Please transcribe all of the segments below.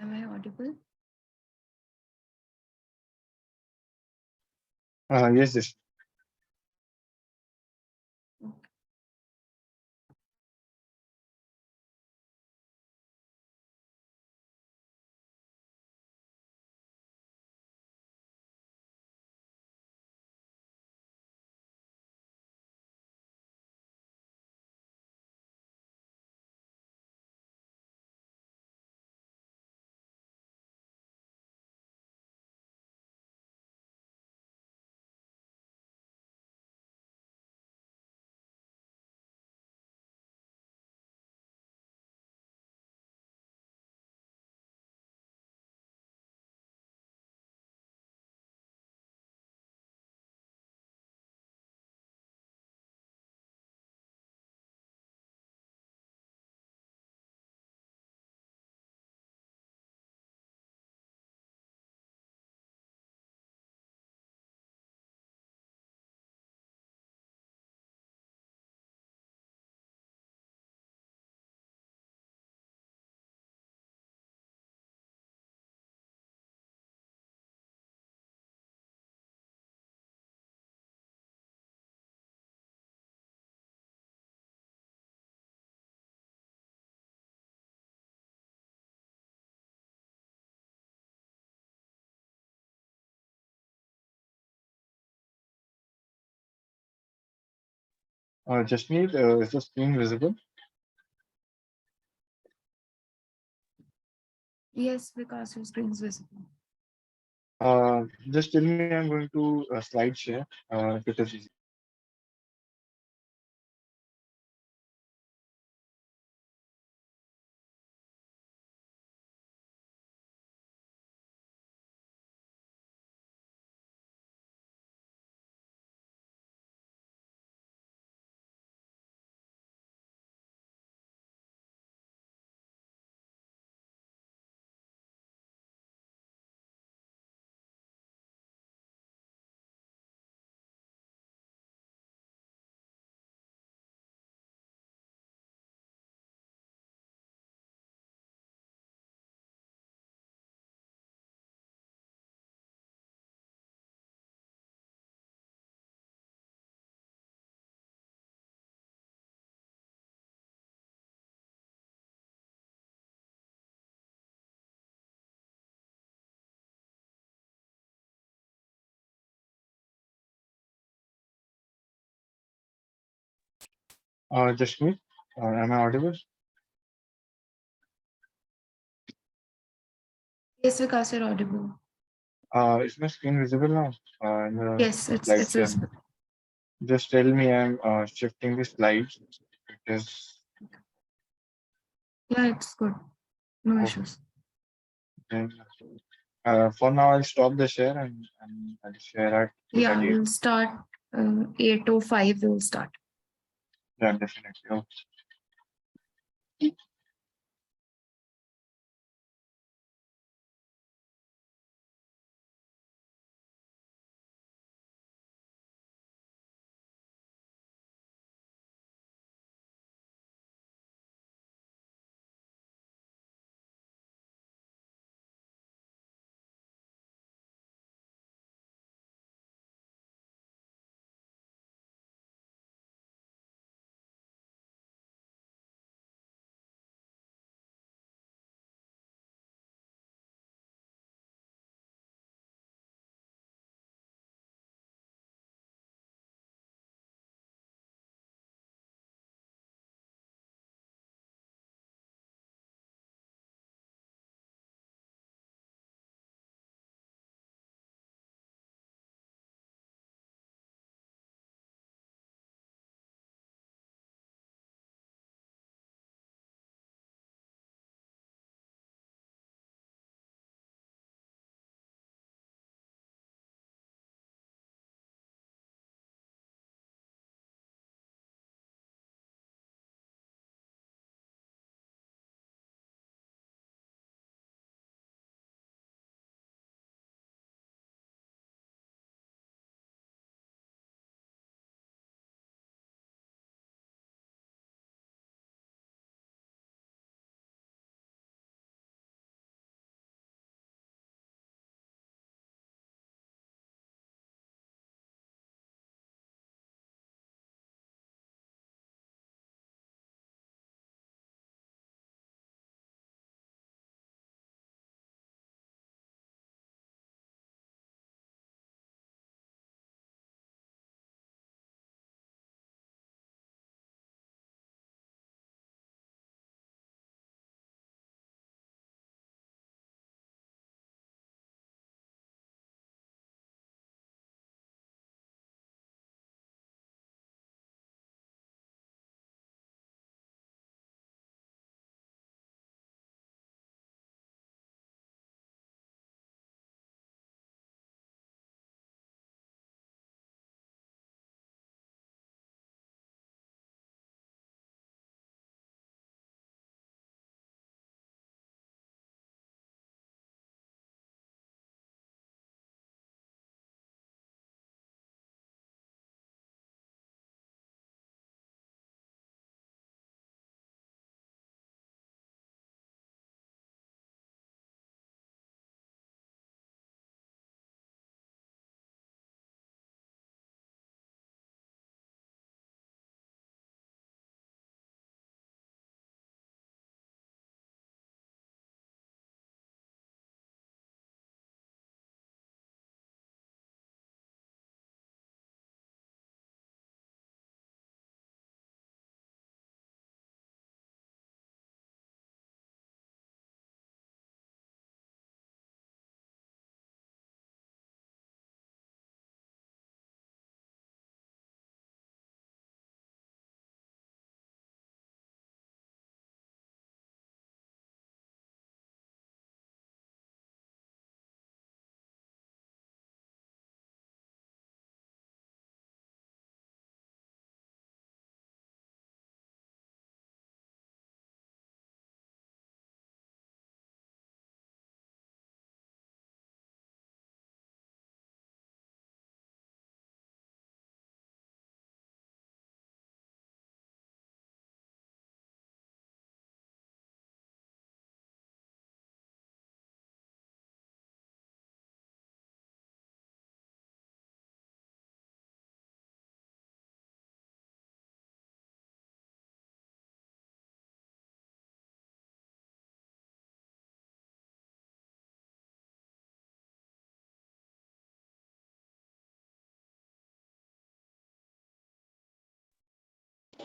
Am I audible? Yes, yes. Okay. Jasmeet, is the screen visible? Yes, because your screen is visible. Just tell me I'm going to slide share if it is easy. Jasmeet, am I audible? Yes, because you're audible. Is my screen visible now? In the Yes, slide it's share. visible. Just tell me I'm shifting the slides. It is Yeah, it's good. No okay. issues. Then, for now, I'll stop the share and I'll share at Yeah, 8:38. we'll start 8:05. We'll start. Yeah, definitely. Okay.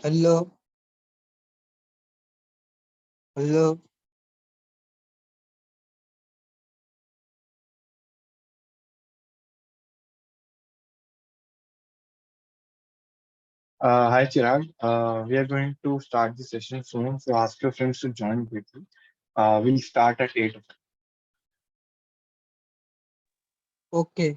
Hello, hello. Hi Chirag, we are going to start the session soon, so ask your friends to join quickly. We'll start at 8. Okay.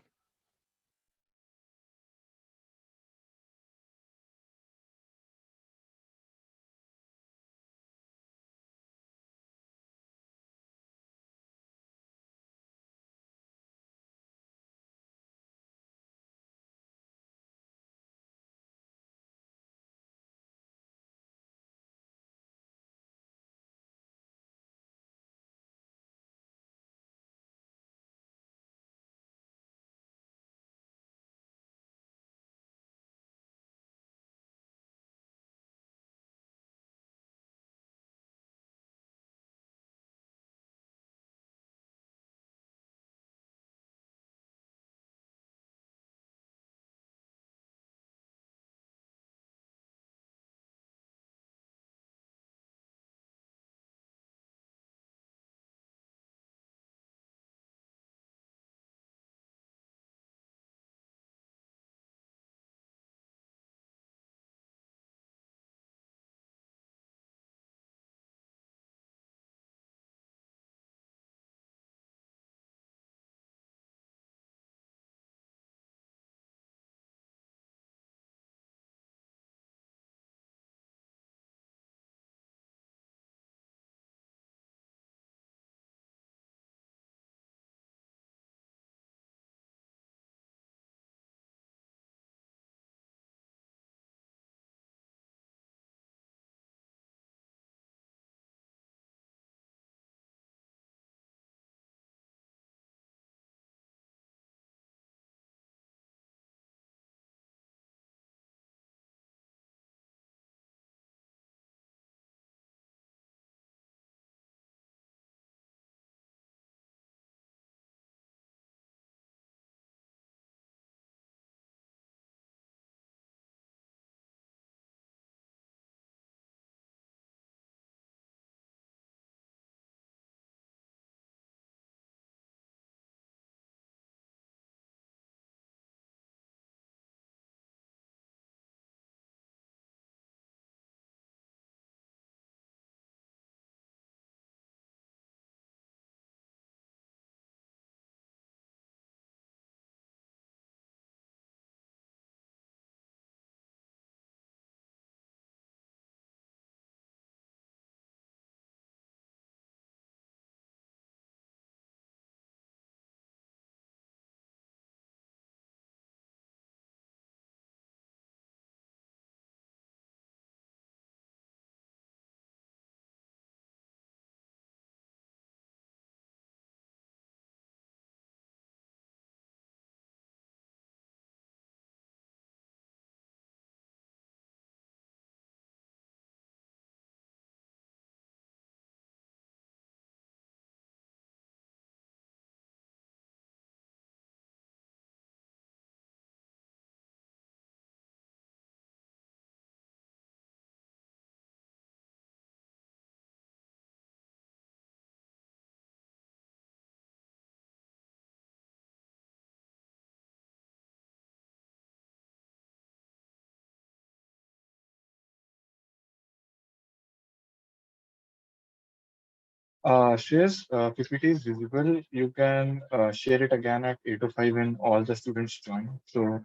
Shreyas, PPT is visible. You can share it again at 8:05 when all the students join. So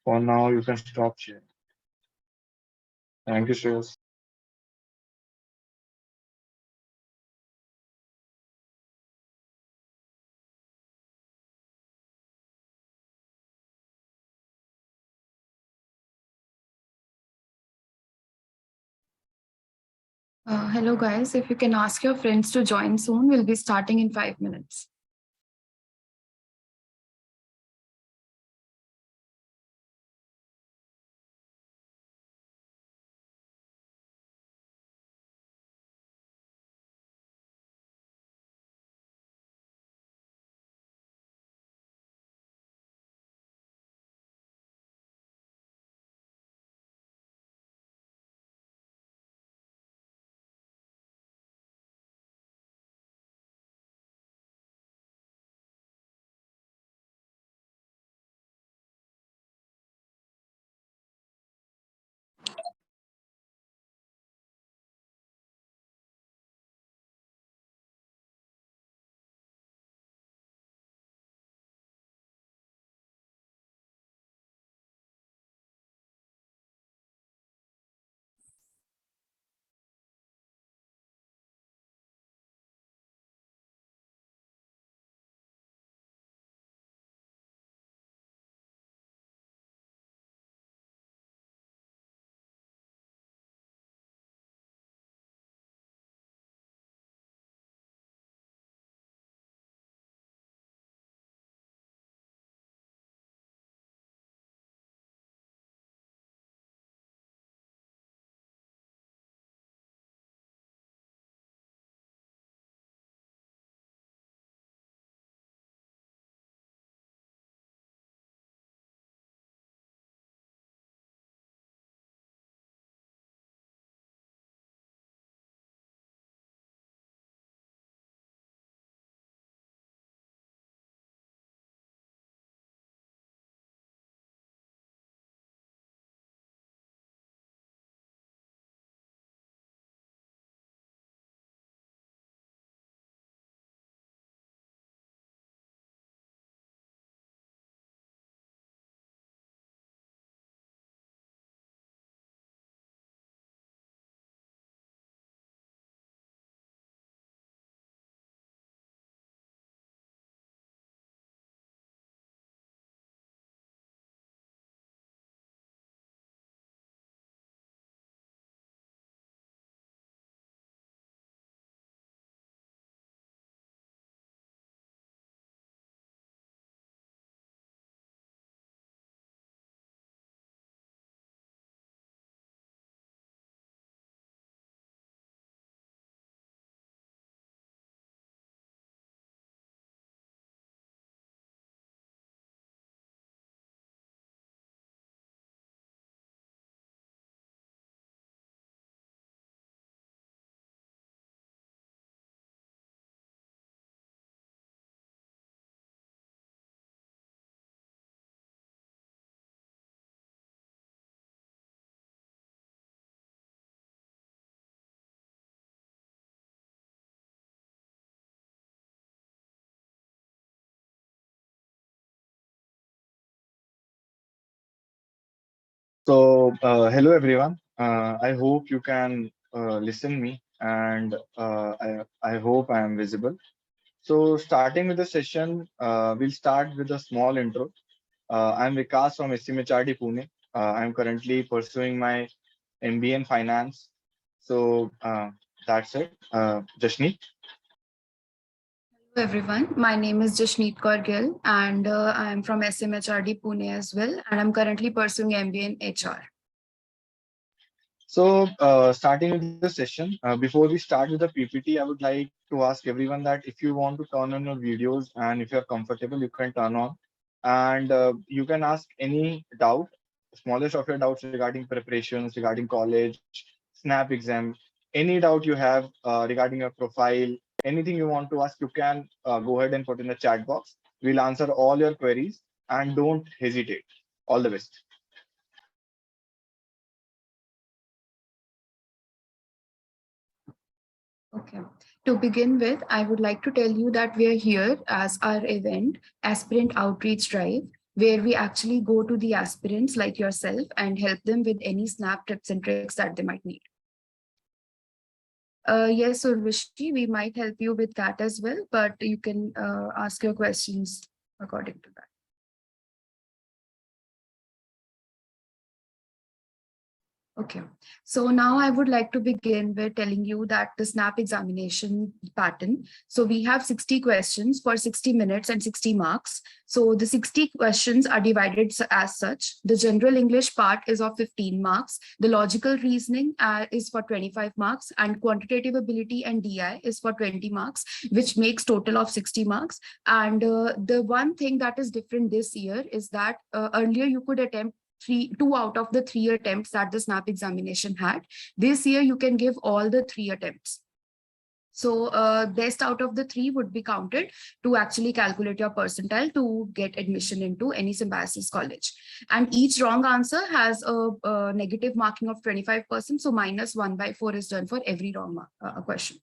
for now, you can stop sharing. Thank you, Shreyas. Hello, guys. If you can ask your friends to join soon, we'll be starting in 5 minutes. Hello everyone. I hope you can listen me, and I hope I am visible. So, starting with the session, we'll start with a small intro. I'm Vikas from Simchat, Pune. I'm currently pursuing my MBA in finance. So that's it. Jashneet. Hello everyone, my name is Jashneet Kaur Gill and I am from SMHRD Pune as well, and I'm currently pursuing MBA in HR. Starting with the session, before we start with the PPT, I would like to ask everyone that if you want to turn on your videos and if you're comfortable, you can turn on, and you can ask any doubt, smallest of your doubts regarding preparations, regarding college, SNAP exam, any doubt you have regarding your profile, anything you want to ask, you can go ahead and put in the chat box. We'll answer all your queries and don't hesitate. All the best. Okay. To begin with, I would like to tell you that we are here as our event, Aspirant Outreach Drive, where we actually go to the aspirants like yourself and help them with any SNAP tips and tricks that they might need. Yes, Urvashi, we might help you with that as well, but you can ask your questions according to that. Okay, so now I would like to begin with telling you that the SNAP examination pattern. So we have 60 questions for 60 minutes and 60 marks. So the 60 questions are divided as such. The general English part is of 15 marks. The logical reasoning is for 25 marks, and quantitative ability and DI is for 20 marks, which makes total of 60 marks. And the one thing that is different this year is that earlier you could attempt two out of the 3 attempts that the SNAP examination had. This year, you can give all the 3 attempts. So best out of the 3 would be counted to actually calculate your percentile to get admission into any Symbiosis college. And each wrong answer has a negative marking of 25%. So minus 1/4 is done for every wrong question.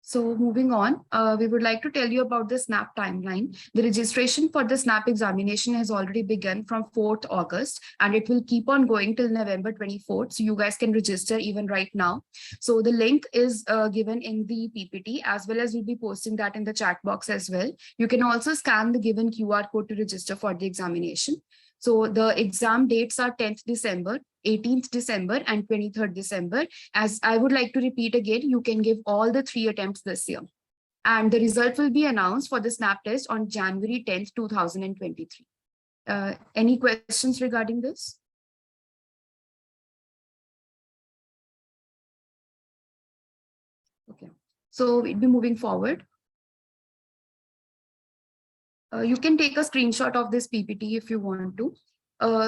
So moving on, we would like to tell you about the SNAP timeline. The registration for the SNAP examination has already begun from 4th August, and it will keep on going till November 24th. So you guys can register even right now. So the link is given in the PPT, as well as we'll be posting that in the chat box as well. You can also scan the given QR code to register for the examination. So the exam dates are 10th December, 18th December, and 23rd December. As I would like to repeat again, you can give all the 3 attempts this year. And the result will be announced for the SNAP test on January 10th, 2023. Any questions regarding this? Okay, so we'll be moving forward. You can take a screenshot of this PPT if you want to.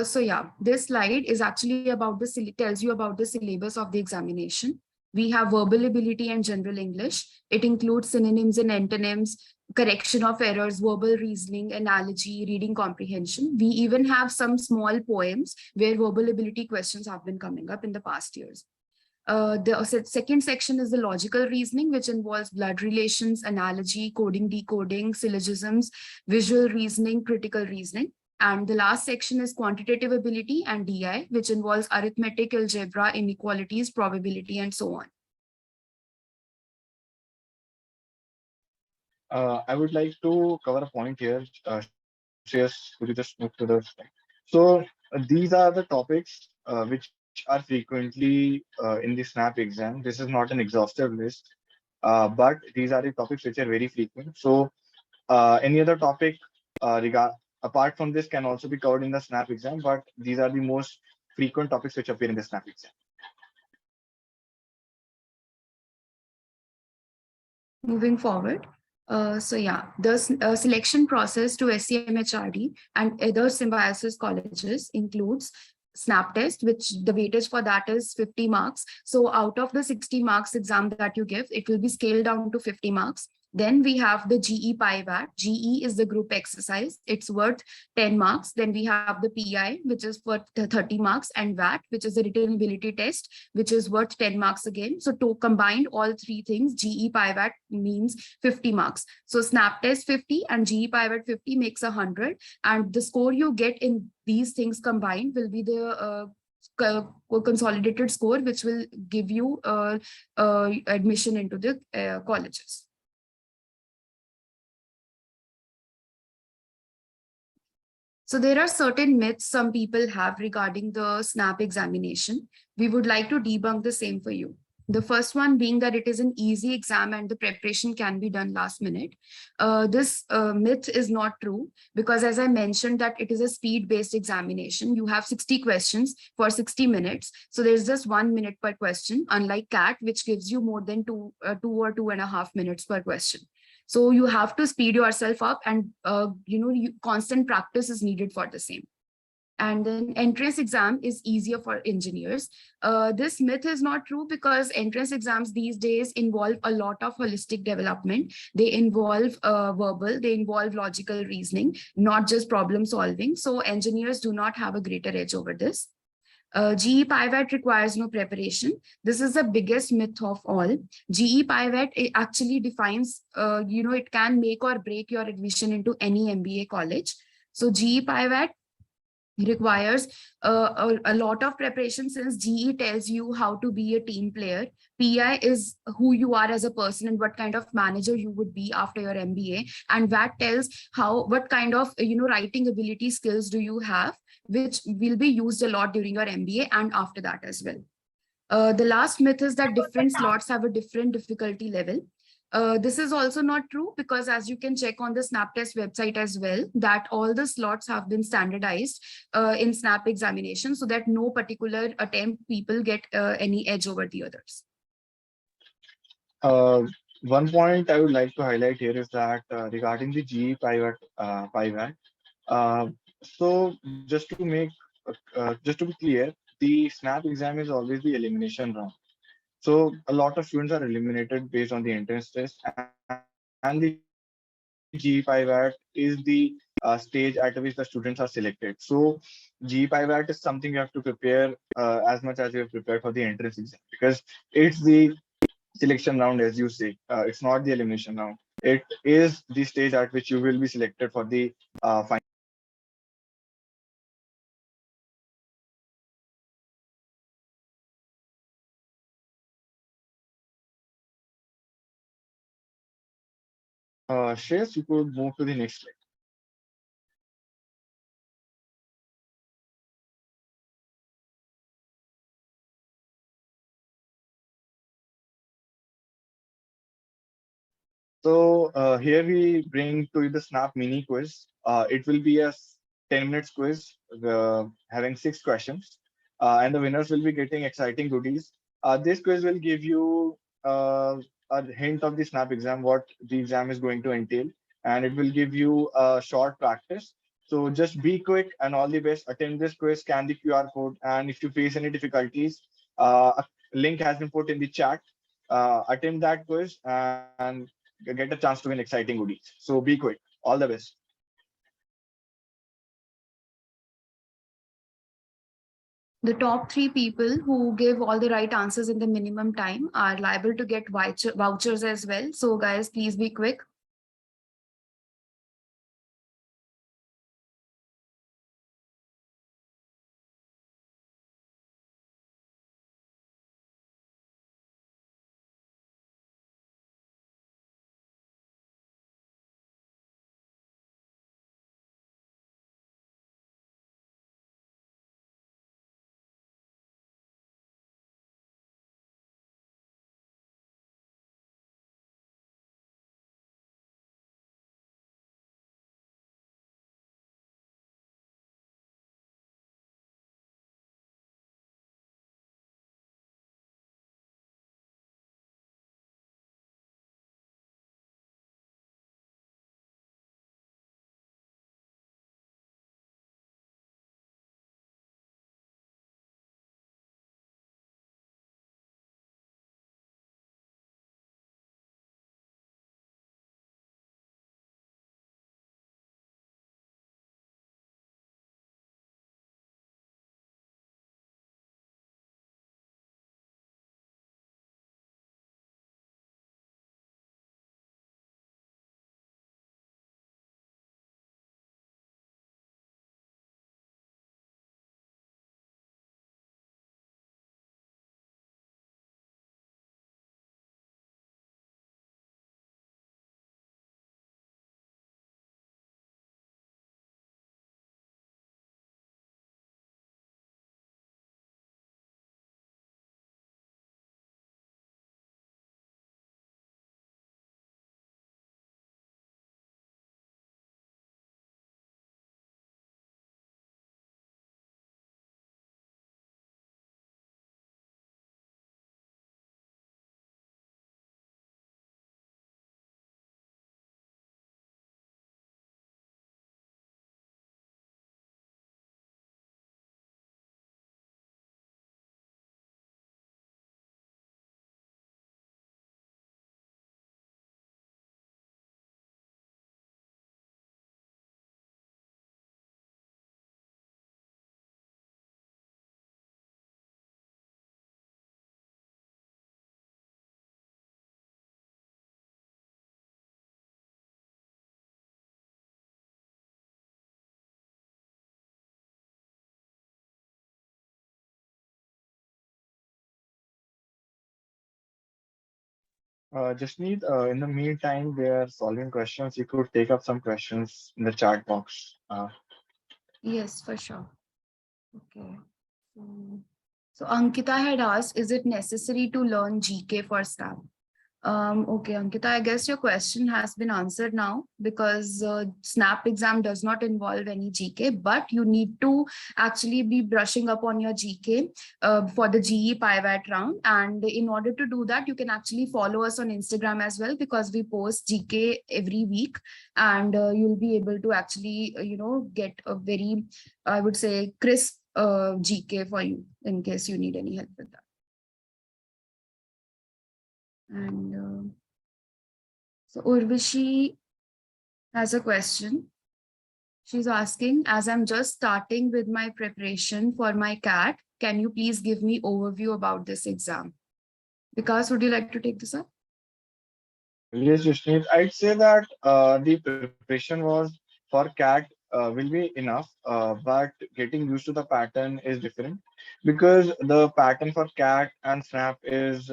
So yeah, this slide is actually about tells you about the syllabus of the examination. We have verbal ability and general English. It includes synonyms and antonyms, correction of errors, verbal reasoning, analogy, reading comprehension. We even have some small poems where verbal ability questions have been coming up in the past years. The second section is the logical reasoning, which involves blood relations, analogy, coding, decoding, syllogisms, visual reasoning, critical reasoning. And the last section is quantitative ability and DI, which involves arithmetic, algebra, inequalities, probability, and so on. I would like to cover a point here. Shreyas, could you just move to the slide? So these are the topics which are frequently in the SNAP exam. This is not an exhaustive list, but these are the topics which are very frequent. So any other topic apart from this can also be covered in the SNAP exam, but these are the most frequent topics which appear in the SNAP exam. Moving forward. So yeah, the selection process to SCMHRD and other Symbiosis colleges includes SNAP test, which the weightage for that is 50 marks. So out of the 60 marks exam that you give, it will be scaled down to 50 marks. Then we have the GE PIVAT. GE is the group exercise. It's worth 10 marks. Then we have the PI, which is worth 30 marks, and VAT, which is the written ability test, which is worth 10 marks again. So to combine all three things, GE PIVAT means 50 marks. So snap test 50 and GE PIVAT 50 makes 100. And the score you get in these things combined will be the consolidated score, which will give you admission into the colleges. So there are certain myths some people have regarding the SNAP examination. We would like to debunk the same for you. The first one being that it is an easy exam and the preparation can be done last minute. This myth is not true, because as I mentioned that it is a speed-based examination. You have 60 questions for 60 minutes. So there's just 1 minute per question, unlike CAT, which gives you more than two or 2.5 minutes per question. So you have to speed yourself up, and constant practice is needed for the same. And then entrance exam is easier for engineers. This myth is not true, because entrance exams these days involve a lot of holistic development. They involve verbal, they involve logical reasoning, not just problem solving. So engineers do not have a greater edge over this. GE PIVAT requires no preparation. This is the biggest myth of all. GE PIVAT actually defines, it can make or break your admission into any MBA college. So GE PIVAT requires a lot of preparation, since GE tells you how to be a team player. PI is who you are as a person and what kind of manager you would be after your MBA. And VAT tells what kind of writing ability skills do you have, which will be used a lot during your MBA and after that as well. The last myth is that different slots have a different difficulty level. This is also not true, because as you can check on the Snap Test website as well, that all the slots have been standardized in Snap examination, so that no particular attempt people get any edge over the others. One point I would like to highlight here is that regarding the GE pivot. So just to be clear, the SNAP exam is always the elimination round. So a lot of students are eliminated based on the entrance test, and the GE pivot is the stage at which the students are selected. So GE pivot is something you have to prepare as much as you have prepared for the entrance exam, because it's the selection round, as you say. It's not the elimination round. It is the stage at which you will be selected for the final exam. Shreyas, you could move to the next slide. So here we bring to you the Snap mini quiz. It will be a 10 minutes quiz having 6 questions, and the winners will be getting exciting goodies. This quiz will give you a hint of the Snap exam, what the exam is going to entail, and it will give you a short practice. So just be quick and all the best. Attend this quiz, scan the QR code, and if you face any difficulties, a link has been put in the chat. Attend that quiz and get a chance to win exciting goodies. So be quick. All the best. The top 3 people who give all the right answers in the minimum time are liable to get vouchers as well. So guys, please be quick. Just need in the meantime, we are solving questions. You could take up some questions in the chat box. Yes, for sure. Okay. So Ankita had asked, is it necessary to learn GK for SNAP? Okay, Ankita, I guess your question has been answered now because SNAP exam does not involve any GK, but you need to actually be brushing up on your GK for the GE PIVAT round. And in order to do that, you can actually follow us on Instagram as well because we post GK every week, and you'll be able to actually, get a very, I would say, crisp GK for you in case you need any help with that. And so Urvashi has a question. She's asking, as I'm just starting with my preparation for my CAT, can you please give me overview about this exam? Vikas, would you like to take this up? Yes, Vishnu. I'd say that the preparation was for CAT will be enough, but getting used to the pattern is different because the pattern for CAT and SNAP is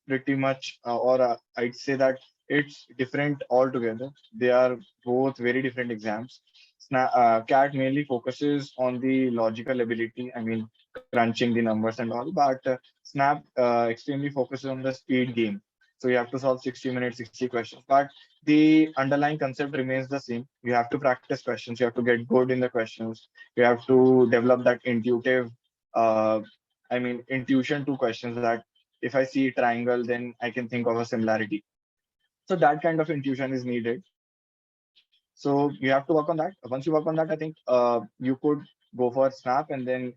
pretty much, or I'd say that it's different altogether. They are both very different exams. CAT mainly focuses on the logical ability, I mean, crunching the numbers and all, but SNAP extremely focuses on the speed game. So you have to solve 60 minutes, 60 questions. But the underlying concept remains the same. You have to practice questions. You have to get good in the questions. You have to develop that uh, intuition to questions that if I see a triangle, then I can think of a similarity. So that kind of intuition is needed. So you have to work on that. Once you work on that, I think you could go for Snap, and then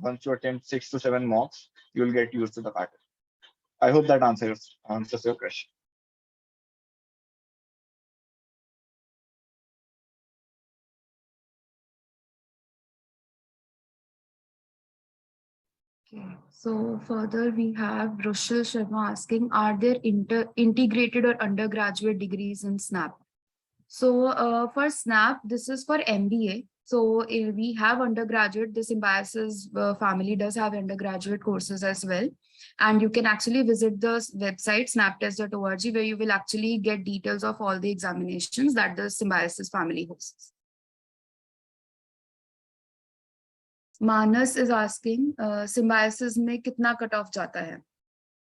once you attempt 6 to 7 mocks, you'll get used to the pattern. I hope that answers your question. Okay. So further we have Rushil Sharma asking, are there integrated or undergraduate degrees in SNAP? So for SNAP, this is for MBA. So we have undergraduate, the Symbiosis family does have undergraduate courses as well. And you can actually visit the website snaptest.org where you will actually get details of all the examinations that the Symbiosis family hosts. Manas is asking, Symbiosis में कितना cut off जाता है?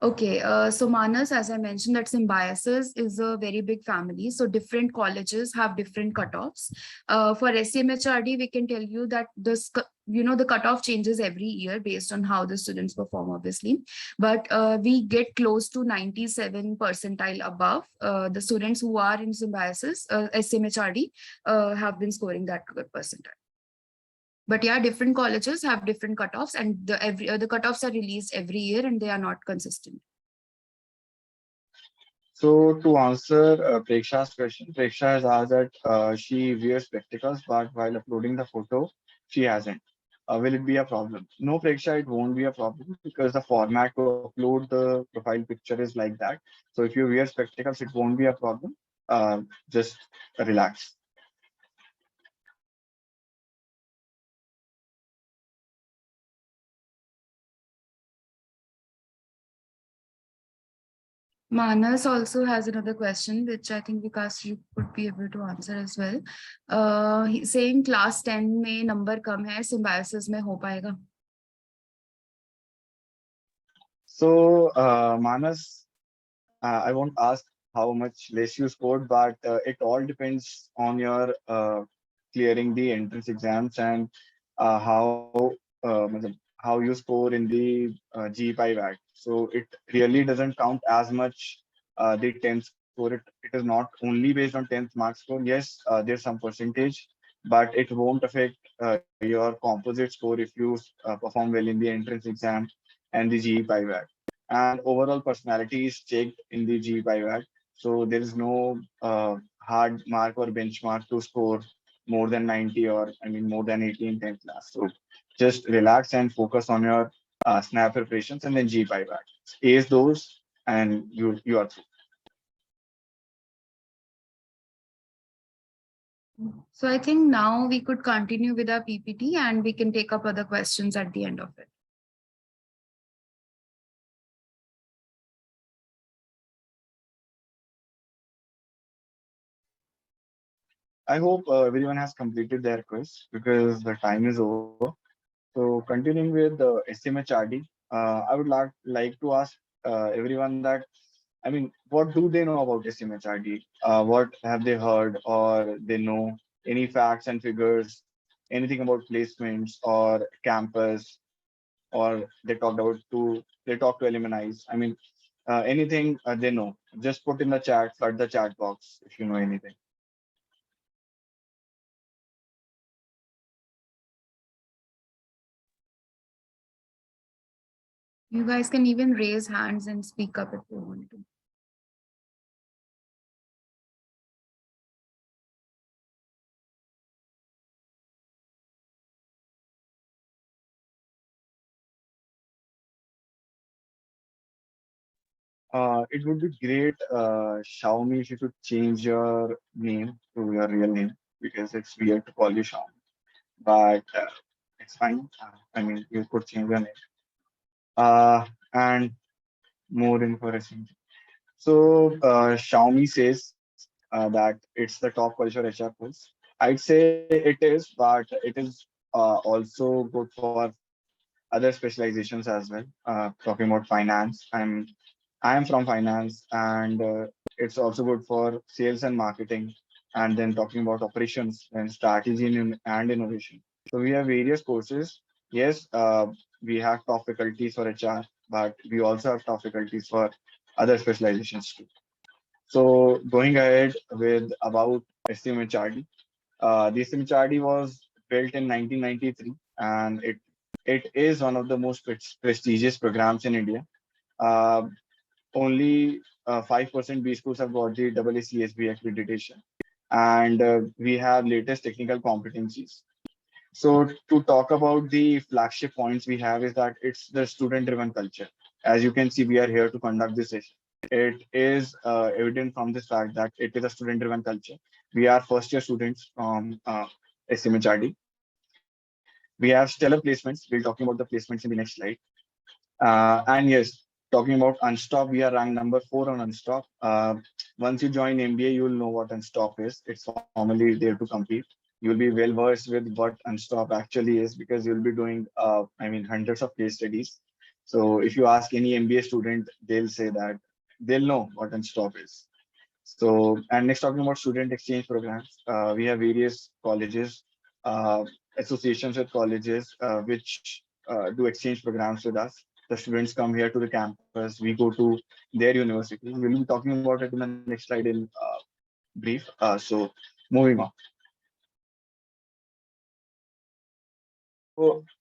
Okay, so Manas, as I mentioned, that Symbiosis is a very big family. So different colleges have different cutoffs. For SCMHRD, we can tell you that the cutoff changes every year based on how the students perform, obviously. But we get close to 97 percentile above. The students who are in Symbiosis, SCMHRD, have been scoring that good percentile. But yeah, different colleges have different cutoffs, and the cutoffs are released every year, and they are not consistent. So to answer Preksha's question, Preksha has asked that she wears spectacles, but while uploading the photo, she hasn't. Will it be a problem? No, Preksha, it won't be a problem because the format to upload the profile picture is like that. So if you wear spectacles, it won't be a problem. Just relax. Manas also has another question, which I think Vikas you could be able to answer as well. He's saying class 10 में number कम है, symbiosis में हो पाएगा? So Manas, I won't ask how much less you scored, but it all depends on your clearing the entrance exams and how you score in the G5 Act. So it really doesn't count as much the 10th score. It is not only based on 10th mark score. Yes, there's some percentage, but it won't affect your composite score if you perform well in the entrance exam and the G5 Act. And overall personality is checked in the G5 Act. So there is no hard mark or benchmark to score more than 90 or more than 80 in 10th class. So just relax and focus on your snap preparations and then G5 Act. Ace those and you are through. So I think now we could continue with our PPT and we can take up other questions at the end of it. I hope everyone has completed their quiz because the time is over. So continuing with the SMHRD, I would like to ask everyone that, I mean, what do they know about SMHRD? What have they heard or they know any facts and figures, anything about placements or campus, or they talk to alumni. I mean, anything they know. Just put in the chat, flood the chat box if you know anything. You guys can even raise hands and speak up if you want to. It would be great, Xiaomi, if you could change your name to your real name because it's weird to call you Xiaomi. But it's fine. I mean, you could change your name. And more information. So Xiaomi says that it's the top college for HR course. I'd say it is, but it is also good for other specializations as well. Talking about finance, I am from finance, and it's also good for sales and marketing. And then talking about operations and strategy and innovation. So we have various courses. Yes, we have top faculties for HR, but we also have top faculties for other specializations too. So going ahead with about SMHRD, the SMHRD was built in 1993, and it is one of the most prestigious programs in India. Uh, Only 5% B schools have got the AACSB accreditation, and we have latest technical competencies. So to talk about the flagship points we have is that it's the student-driven culture. As you can see, we are here to conduct this session. It is evident from this fact that it is a student-driven culture. We are first-year students from SMHRD. We have stellar placements. We'll talking about the placements in the next slide. And yes, talking about Unstop, we are ranked number 4 on Unstop. Once you join MBA, you'll know what Unstop is. It's formally there to compete. You'll be well versed with what Unstop actually is because you'll be doing, I mean, hundreds of case studies. So if you ask any MBA student, they'll say that they'll know what Unstop is. So, and next talking about student exchange programs, we have various colleges, uh, associations with colleges, which do exchange programs with us. The students come here to the campus, we go to their university. We'll be talking about it in the next slide in brief. So, moving on.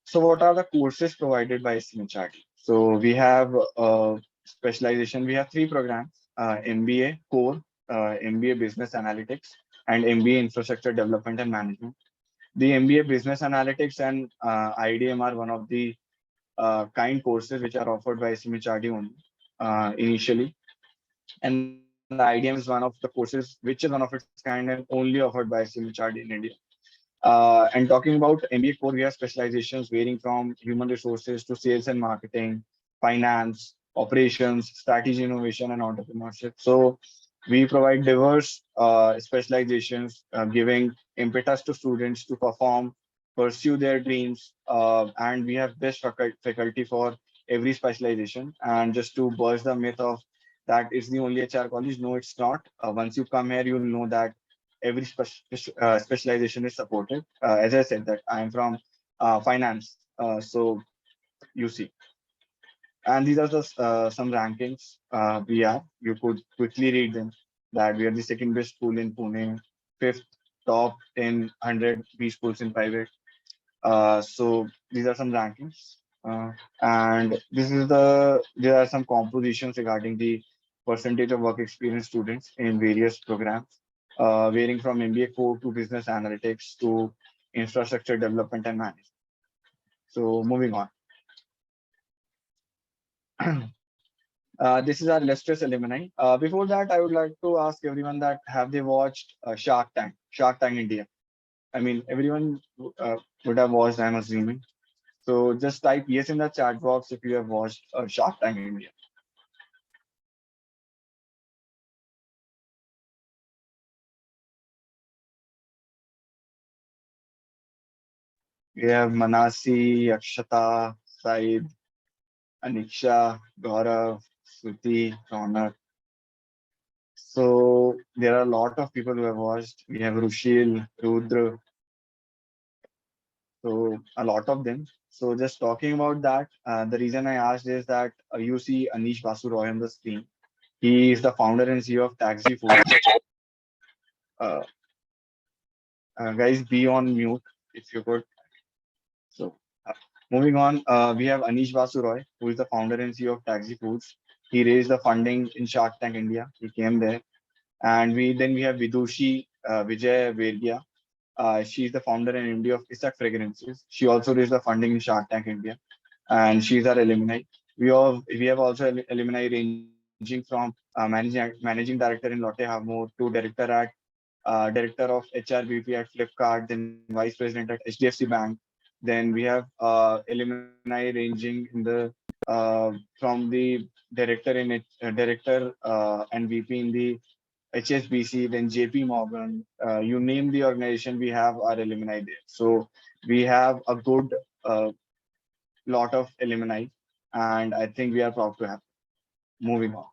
So what are the courses provided by Simchat? So we have specialization. We have three programs: MBA Core, MBA Business Analytics, and MBA Infrastructure Development and Management. The MBA Business Analytics and IDM are one of the kind courses which are offered by SMHRD only initially, and the IDM is one of the courses which is one of its kind and only offered by SMHRD in India. And talking about MBA core, we have specializations varying from human resources to sales and marketing, finance, operations, strategy, innovation, and entrepreneurship. So we provide diverse specializations, giving impetus to students to perform, pursue their dreams, and we have best faculty for every specialization. And just to burst the myth of that it's the only HR college, no, it's not. Once you come here, you'll know that every specialization is supported. As I said, that I am from finance, so you see, and these are the some rankings we have. You could quickly read them. That we are the second best school in Pune, fifth top in 100 B schools in private. So these are some rankings, and this is there are some compositions regarding the percentage of work experience students in various programs, varying from MBA core to business analytics to infrastructure development and management. So moving on. This is our illustrious alumni. Before that, I would like to ask everyone that have they watched Shark Tank India? I mean, everyone would have watched, I'm assuming. So just type yes in the chat box if you have watched Shark Tank India. We have Manasi, Akshata, Said, Aniksha, Gaurav, Suti, Ronak. So there are a lot of people who have watched. We have Rushil, Rudra, so a lot of them. So just talking about that, the reason I asked is that you see Anish Basu Roy on the screen. He is the founder and CEO of Taxi Foods. Uh, Guys, be on mute if you could. So, moving on, we have Anish Basu Roy, who is the founder and CEO of Taxi Foods. He raised the funding in Shark Tank India. He came there, and we have Vidushi Vijay Vergia. She's the founder and MD of Isak Fragrances. She also raised the funding in Shark Tank India, and she's our alumni. We have also alumni ranging from managing director in Lotte Hammoud to director of HRBP at Flipkart, then vice president at HDFC Bank. Then we have alumni ranging in the from the director and VP in the HSBC, then JP Morgan. You name the organization, we have our alumni there. So we have a good lot of alumni, and I think we are proud to have. Moving on.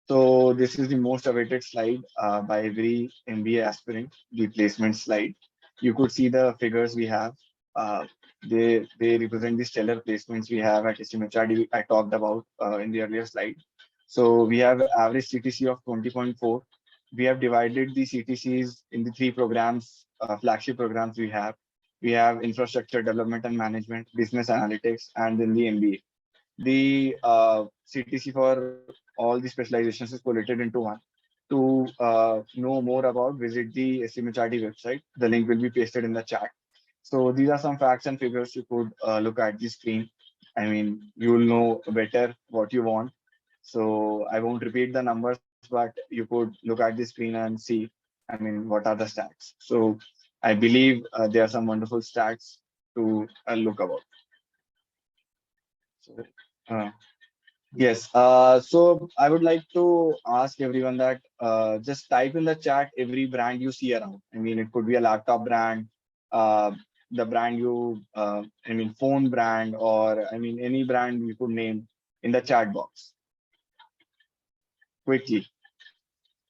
So this is the most awaited slide by every MBA aspirant, the placement slide. You could see the figures we have. Uh, they represent the stellar placements we have at Simchat. I talked about in the earlier slide. So we have average CTC of 20.4. We have divided the CTCs in the three programs, flagship programs we have. We have infrastructure development and management, business analytics, and then the MBA. The CTC for all the specializations is collated into one. To know more about, visit the SMHRD website. The link will be pasted in the chat. So these are some facts and figures you could look at the screen. I mean, you will know better what you want. So I won't repeat the numbers, but you could look at the screen and see, I mean, what are the stats. So I believe there are some wonderful stats to look about. So, uh, yes. So I would like to ask everyone that just type in the chat every brand you see around. I mean, it could be a laptop brand, uh, the brand I mean, phone brand, or I mean, any brand you could name in the chat box quickly.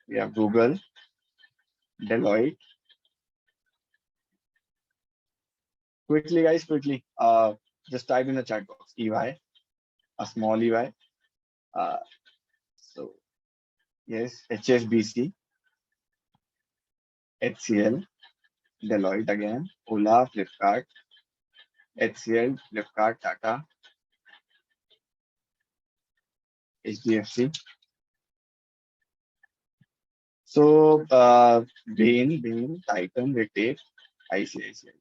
We have Google, Deloitte. Quickly, guys, quickly. Just type in the chat box. EY, a small EY. Uh, so yes, HSBC, HCL, Deloitte again, Ola, Flipkart, HCL, Flipkart, Tata, HDFC. So Bain, Titan, Retail, ICICI.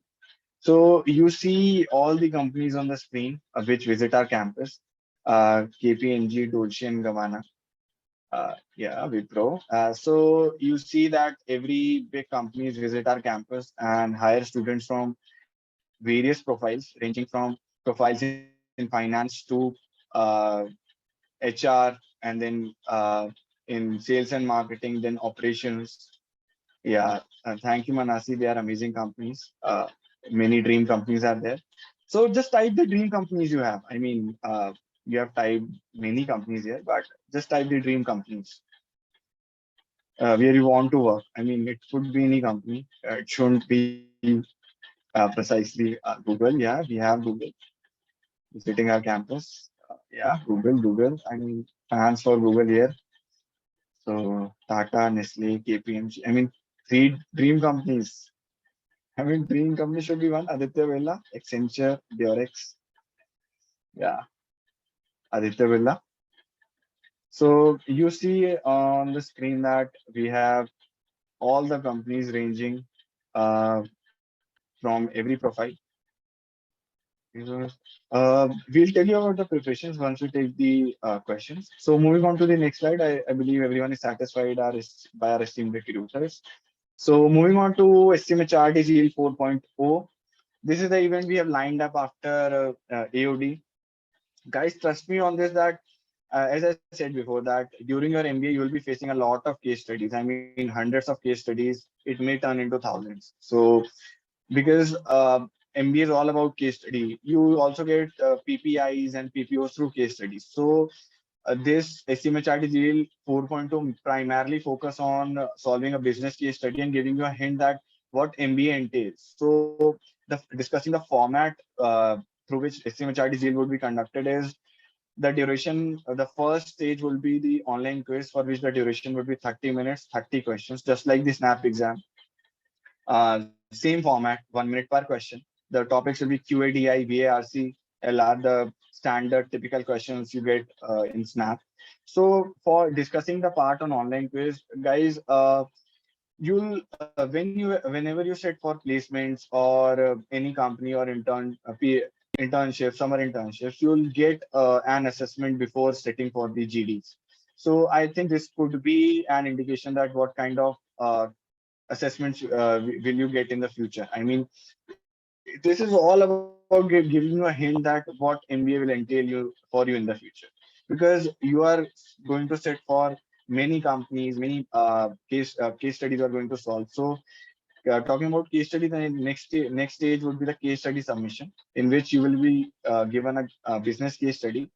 So you see all the companies on the screen which visit our campus. KPMG, Dolce and Gabbana. Yeah, Wipro. So you see that every big companies visit our campus and hire students from various profiles, ranging from profiles in finance to uh, HR, and then in sales and marketing, then operations. Yeah, thank you, Manasi. They are amazing companies. Many dream companies are there. So just type the dream companies you have. I mean, you have typed many companies here, but just type the dream companies where you want to work. I mean, it could be any company. It shouldn't be precisely Google. Yeah, we have Google visiting our campus. Yeah, Google. I mean, fans for Google here. So Tata, Nestle, KPMG. I mean, three dream companies. I mean, dream company should be one. Aditya Birla, Accenture, Durex. Yeah, Aditya Birla. So you see on the screen that we have all the companies ranging uh, from every profile. We'll tell you about the preparations once we take the questions. So moving on to the next slide, I believe everyone is satisfied by our esteemed recruiters. So moving on to SMHRD Zeal 4.0. This is the event we have lined up after AOD. Guys, trust me on this that as I said before, that during your MBA, you will be facing a lot of case studies. I mean, hundreds of case studies. It may turn into thousands. So, because MBA is all about case study, you also get PPIs and PPOs through case studies. So, this SMHRT Deal 4.2 primarily focus on solving a business case study and giving you a hint that what MBA entails. So, discussing the format through which SMHRT Deal would be conducted is the duration. The first stage will be the online quiz, for which the duration would be 30 minutes, 30 questions, just like the SNAP exam. Same format, 1 minute per question. The topics will be QADI, VARC, LR, the standard typical questions you get in SNAP. So for discussing the part on online quiz, guys, you'll whenever you sit for placements or any company or internship, summer internships, you'll get an assessment before sitting for the GDs. So I think this could be an indication that what kind of assessments will you get in the future. I mean, this is all about giving you a hint that what MBA will entail you in the future, because you are going to sit for many companies, many case studies are going to solve. So talking about case study, the next stage would be the case study submission, in which you will be given a business case study.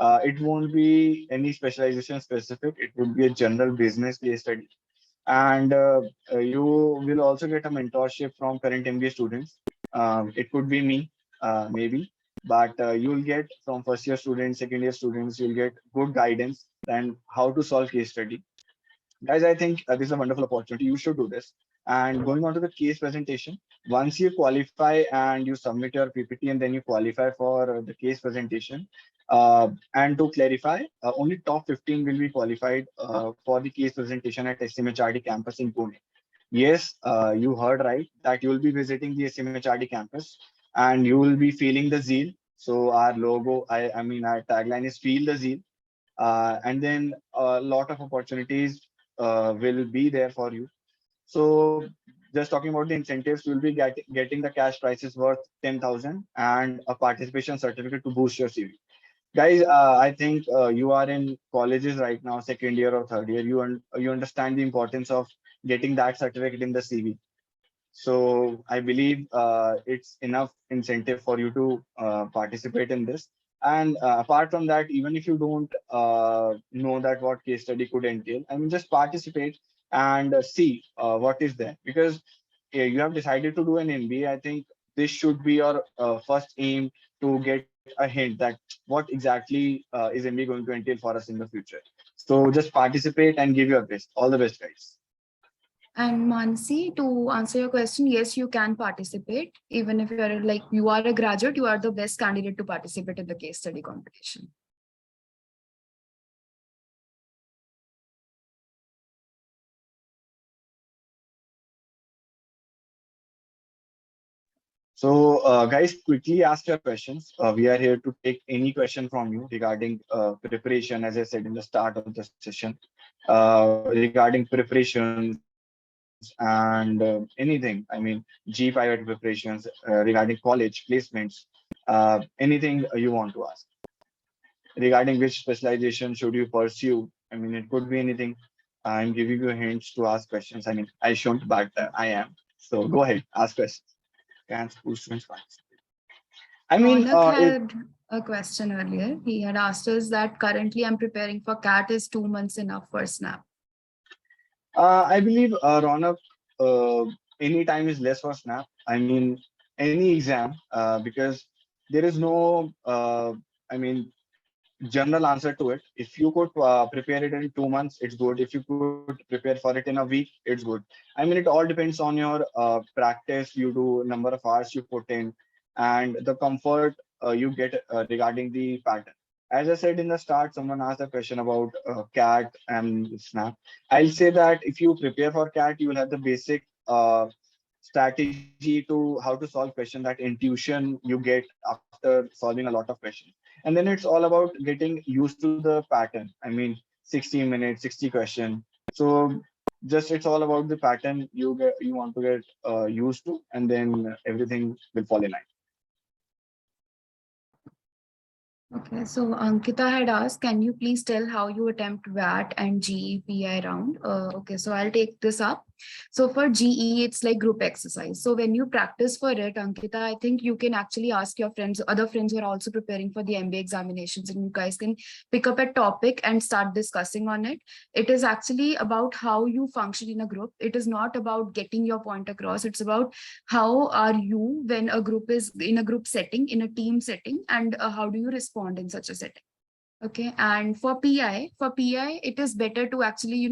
It won't be any specialization specific. It would be a general business case study, and you will also get a mentorship from current MBA students. It could be me, maybe, but you'll get from first year students, second year students, you'll get good guidance and how to solve case study. Guys, I think this is a wonderful opportunity. You should do this. And going on to the case presentation, once you qualify and you submit your PPT and then you qualify for the case presentation, and to clarify, only top 15 will be qualified for the case presentation at SMHRD campus in Pune. Yes, you heard right that you will be visiting the SMHRD campus and you will be feeling the zeal. So our logo, I mean, our tagline is "Feel the Zeal," and then a lot of opportunities will be there for you. So just talking about the incentives, you'll be getting the cash prizes worth 10,000 and a participation certificate to boost your CV. Guys, I think you are in colleges right now, second year or third year. You understand the importance of getting that certificate in the CV. So I believe it's enough incentive for you to participate in this. And apart from that, even if you don't know that what case study could entail, I mean, just participate and see what is there. Because you have decided to do an MBA, I think this should be your first aim to get a hint that what exactly is MBA going to entail for us in the future. So just participate and give your best. All the best, guys. And Mansi, to answer your question, yes, you can participate. Even if you are a graduate, you are the best candidate to participate in the case study competition. So, guys, quickly ask your questions. We are here to take any question from you regarding preparation, as I said in the start of the session, regarding preparations and anything. I mean, G5 preparations, regarding college placements, anything you want to ask. Regarding which specialization should you pursue? I mean, it could be anything. I'm giving you hints to ask questions. I mean, I shouldn't, but I am. So go ahead, ask questions. Can school students participate? I mean, Ronak it. had a question earlier. He had asked us that currently I'm preparing for CAT. Is 2 months enough for SNAP? I believe, Ronak, any time is less for Snap. I mean, any exam, because there is no, I mean, general answer to it. If you could prepare it in 2 months, it's good. If you could prepare for it in a week, it's good. I mean, it all depends on your practice you do, number of hours you put in, and the comfort you get regarding the pattern. As I said in the start, someone asked a question about CAT and Snap. I'll say that if you prepare for CAT, you will have the basic strategy to how to solve question, that intuition you get after solving a lot of questions. And then it's all about getting used to the pattern. I mean, 60 minutes, 60 question. So just it's all about the pattern you want to get used to, and then everything will fall in line. Okay, so Ankita had asked, can you please tell how you attempt VAT and GEPI round? Okay, so I'll take this up. So for GE, it's like group exercise. So when you practice for it, Ankita, I think you can actually ask your friends, other friends who are also preparing for the MBA examinations, and you guys can pick up a topic and start discussing on it. It is actually about how you function in a group. It is not about getting your point across. It's about how are you when a group is in a group setting, in a team setting, and how do you respond in such a setting. Okay, and for pi it is better to actually,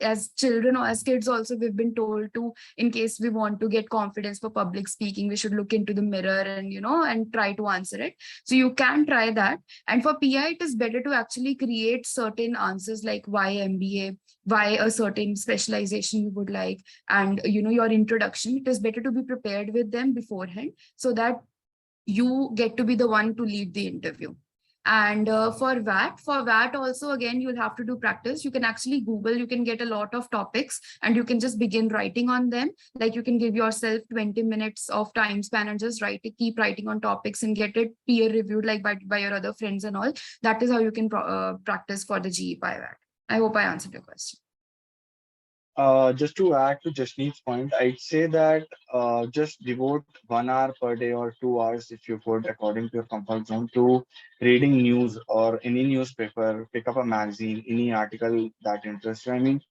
as children or as kids also, we've been told to, in case we want to get confidence for public speaking, we should look into the mirror and and try to answer it. So you can try that. And for pi it is better to actually create certain answers, like why MBA, why a certain specialization you would like, and your introduction. It is better to be prepared with them beforehand, so that you get to be the one to lead the interview. And for VAT also, again, you'll have to do practice. You can actually Google, you can get a lot of topics and you can just begin writing on them. Like you can give yourself 20 minutes of time span and just keep writing on topics and get it peer reviewed, like by your other friends and all. That is how you can practice for the GE by VAT. I hope I answered your question. Just to add to Jasneet's point, I'd say that just devote 1 hour per day or 2 hours, if you could, according to your comfort zone, to reading news or any newspaper, pick up a magazine, any article that interests you. I mean,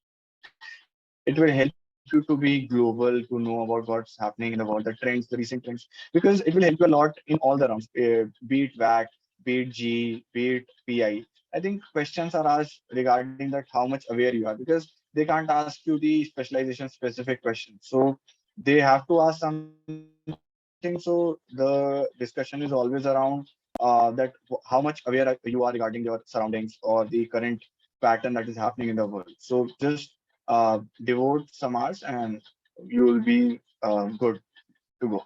it will help you to be global, to know about what's happening in the world, the trends, the recent trends, because it will help you a lot in all the rounds, be it VAT, be it G, be it PI. I think questions are asked regarding that how much aware you are, because they can't ask you the specialization specific questions. So they have to ask something. So the discussion is always around that how much aware you are regarding your surroundings or the current pattern that is happening in the world. So just devote some hours and you will be good to go.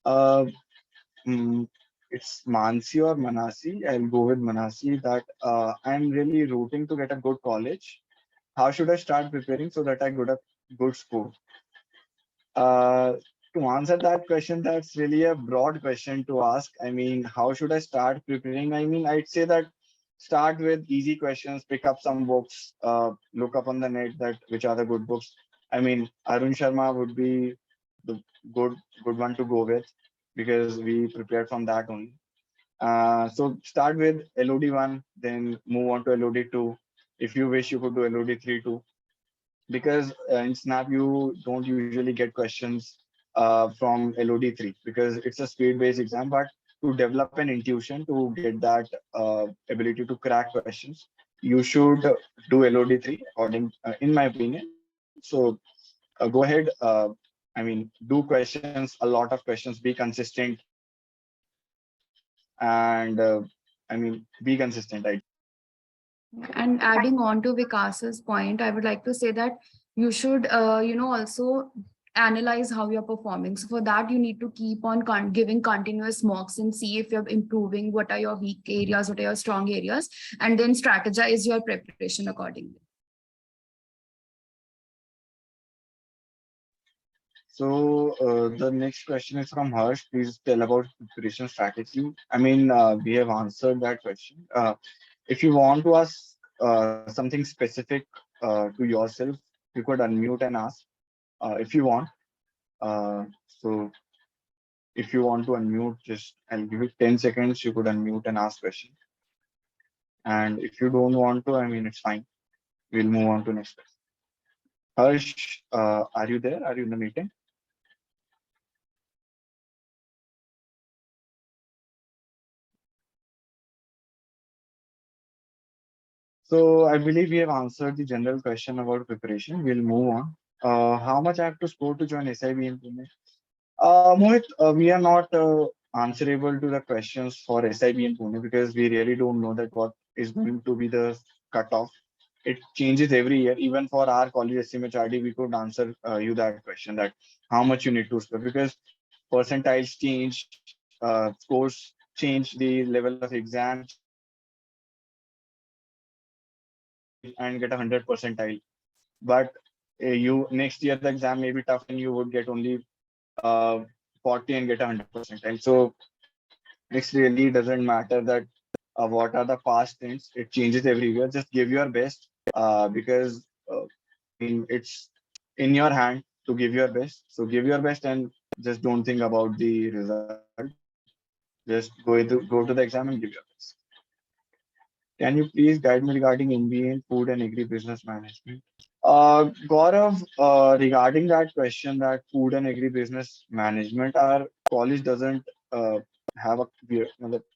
Uh, mm, it's Mansi or Manasi. I'll go with Manasi. That I'm really rooting to get a good college. How should I start preparing so that I get a good score? Uh, to answer that question, that's really a broad question to ask. I mean, how should I start preparing? I mean, I'd say that start with easy questions, pick up some books, look up on the net that which are the good books. I mean, Arun Sharma would be the good good one to go with because we prepared from that only. So start with LOD 1, then move on to LOD 2. If you wish, you could do LOD 3 too, because in Snap you don't usually get questions from LOD 3 because it's a speed-based exam. But to develop an intuition to get that ability to crack questions, you should do LOD 3 according, in my opinion. So go ahead. I mean, do questions, a lot of questions, be consistent, and be consistent. I'd say. And adding on to Vikas's point, I would like to say that you should, also analyze how you're performing. So for that, you need to keep on giving continuous mocks and see if you're improving, what are your weak areas, what are your strong areas, and then strategize your preparation accordingly. So the next question is from Harsh. Please tell about preparation strategy. I mean, we have answered that question. If you want to ask something specific to yourself, you could unmute and ask if you want. So if you want to unmute, just I'll give it 10 seconds. You could unmute and ask question. And if you don't want to, I mean, it's fine. We'll move on to next question. Harsh, are you there? Are you in the meeting? So I believe we have answered the general question about preparation. We'll move on. How much I have to score to join SIB in Pune? Mohit, we are not answerable to the questions for SIB in Pune because we really don't know that what is going to be the cutoff. It changes every year. Even for our college Simchat, we could answer you that question that how much you need to score because percentiles change, scores change, the level of exam change. You can get 95 and get 100 percentile, but you next year the exam may be tough and you would get only uh, 40 and get 100 percentile. So it really doesn't matter that what are the past things. It changes every year. Just give your best because it's in your hand to give your best. So give your best and just don't think about the result. Just go to the exam and give your best. Can you please guide me regarding MBA in food and agri business management? Gaurav, regarding that question, that food and agribusiness management, our college doesn't have a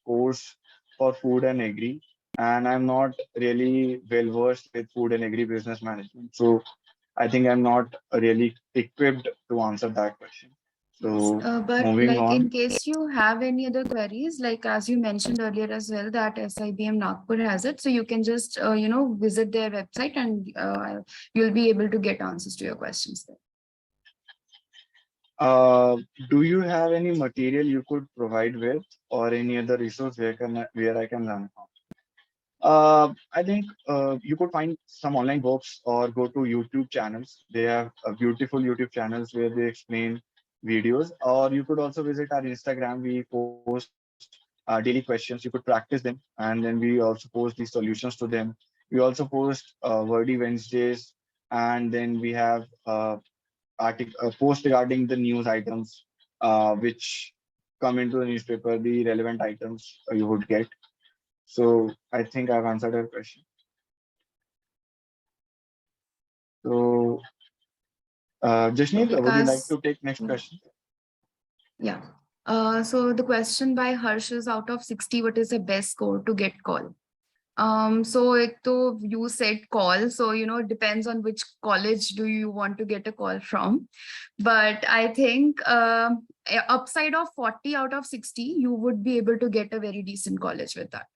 course for food and agri, and I'm not really well versed with food and agribusiness management. So I think I'm not really equipped to answer that question. So But moving like in on. case you have any other queries, like as you mentioned earlier as well, that SIBM Nagpur has it, so you can just visit their website and you'll be able to get answers to your questions there. Uh, do you have any material you could provide with, or any other resource where I can learn from? I think you could find some online books or go to YouTube channels. They have beautiful YouTube channels where they explain videos. Or you could also visit our Instagram. We post daily questions. You could practice them, and then we also post the solutions to them. We also post Wordy Wednesdays, and then we have post regarding the news items which come into the newspaper, the relevant items you would get. So I think I've answered your question. So, So Jashneet, would you like because to take next yeah. question? Yeah. So the question by Harsh is, out of 60, what is the best score to get call? So you said call, so it depends on which college do you want to get a call from. But I think upside of 40 out of 60, you would be able to get a very decent college with that.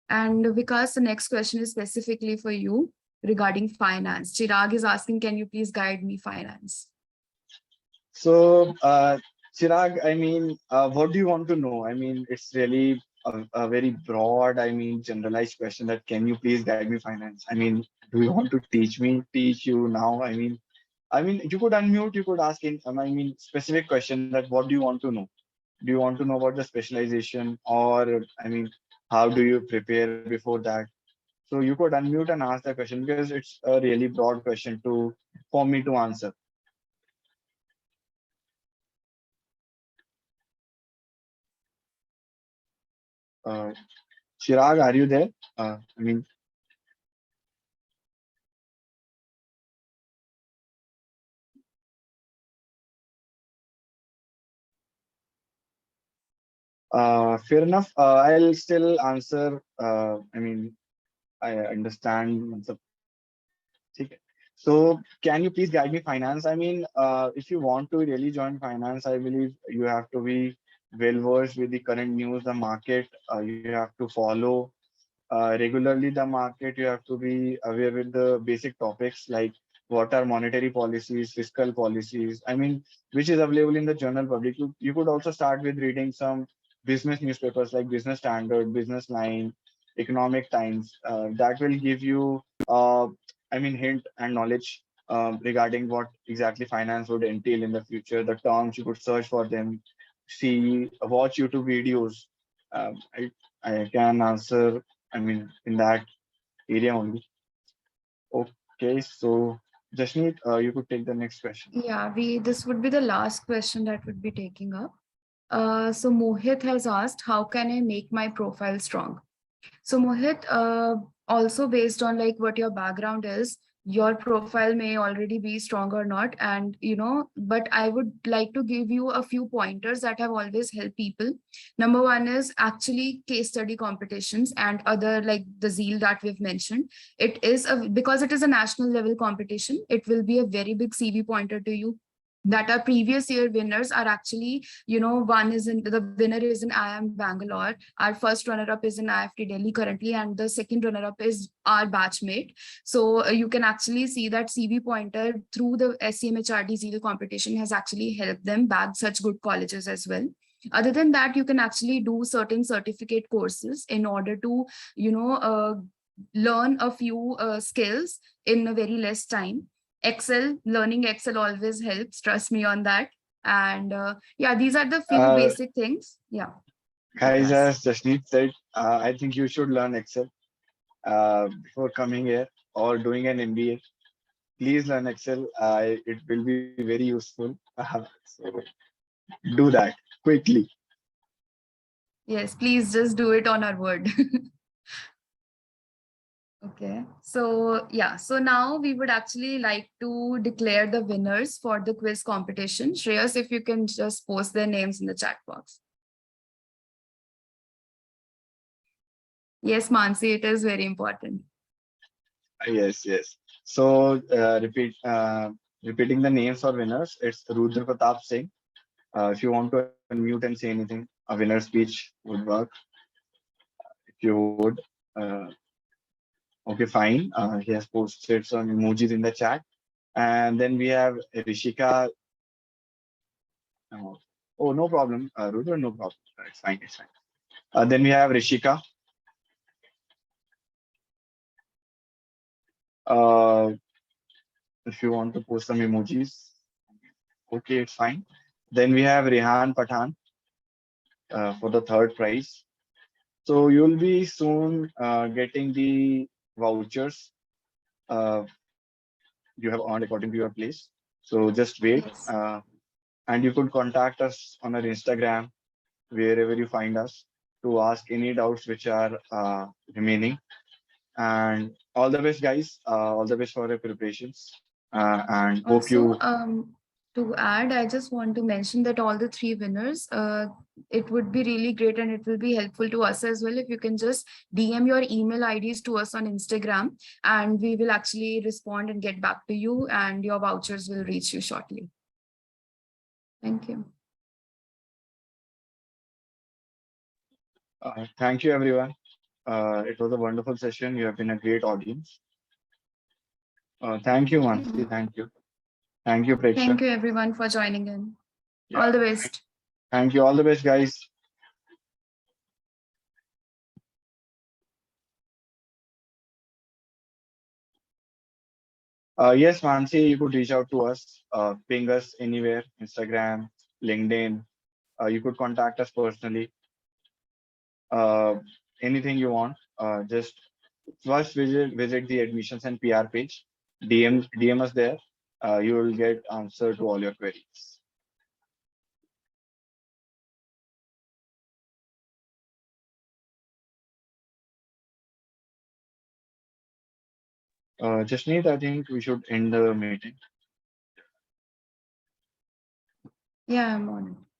And because the next question is specifically for you regarding finance. Chirag is asking, can you please guide me finance? So, Chirag, what do you want to know? It's really a very broad, generalized question that can you please guide me finance? Do you want to teach you now? You could unmute, you could ask specific question that what do you want to know? Do you want to know about the specialization, or how do you prepare before that? So you could unmute and ask the question because it's a really broad question to for me to answer. Uh, Chirag, are you there? Uh, I mean, Fair enough. I'll still answer. I understand. Okay. So, can you please guide me finance? If you want to really join finance, I believe you have to be well versed with the current news, the market. You have to follow regularly the market. You have to be aware with the basic topics like what are monetary policies, fiscal policies. Which is available in the general public. You could also start with reading some business newspapers like Business Standard, Business Line, Economic Times. That will give you hint and knowledge regarding what exactly finance would entail in the future. The terms you could search for them, watch YouTube videos. I can answer in that area only. Okay, so Jashneet, you could take the next question. Yeah, this would be the last question that would be taking up. So Mohit has asked, how can I make my profile strong? So Mohit, also based on like what your background is, your profile may already be strong or not. And, but I would like to give you a few pointers that have always helped people. Number one is actually case study competitions and other like the zeal that we've mentioned. Because it is a national level competition, it will be a very big CV pointer to you, that our previous year winners are actually, the winner is in IIM Bangalore, our first runner up is in IFT Delhi currently, and the second runner up is our batchmate. So you can actually see that CV pointer through the SCMHRD Zeal competition has actually helped them bag such good colleges as well. Other than that, you can actually do certain certificate courses in order to, learn a few skills in a very less time. Excel, learning Excel always helps. Trust me on that. And yeah, these are the few Uh, basic things. Yeah, you can Guys, ask. as Jasneet said, I think you should learn Excel before coming here or doing an MBA. Please learn Excel. It will be very useful. So do that quickly. Yes, please just do it on our word. Okay, so yeah, so now we would actually like to declare the winners for the quiz competition. Shreyas, if you can just post their names in the chat box. Yes, Mansi, it is very important. Yes, yes. So repeating the names for winners. It's Rudra Pratap Singh. If you want to unmute and say anything, a winner speech would work. If you would. Uh, okay, fine. He has posted some emojis in the chat. And then we have Rishika. Uh, oh, no problem. Rudra, no problem. It's fine. It's fine. Then we have Rishika. Uh, if you want to post some emojis, okay, it's fine. Then we have Rehan Pathan for the third prize. So you'll be soon getting the vouchers you have earned according to your place. So just wait, Yes. and you could contact us on our Instagram wherever you find us to ask any doubts which are remaining. And all the best, guys. All the best for your preparations. And hope Also, you. to add, I just want to mention that all the three winners, it would be really great and it will be helpful to us as well if you can just DM your email IDs to us on Instagram, and we will actually respond and get back to you, and your vouchers will reach you shortly. Thank you. Thank you, everyone. It was a wonderful session. You have been a great audience. Thank you, Mansi. Yeah. Thank you. Thank you, Preksha. Thank you everyone for joining in. Yeah. All the best. Thank you. All the best, guys. Yes, Mansi, you could reach out to us, ping us anywhere, Instagram, LinkedIn. You could contact us personally. Uh, Anything you want. Just first visit the admissions and PR page. DM us there. You will get answer to all your queries. Jasneet, I think we should end the meeting. Yeah, I'm on it.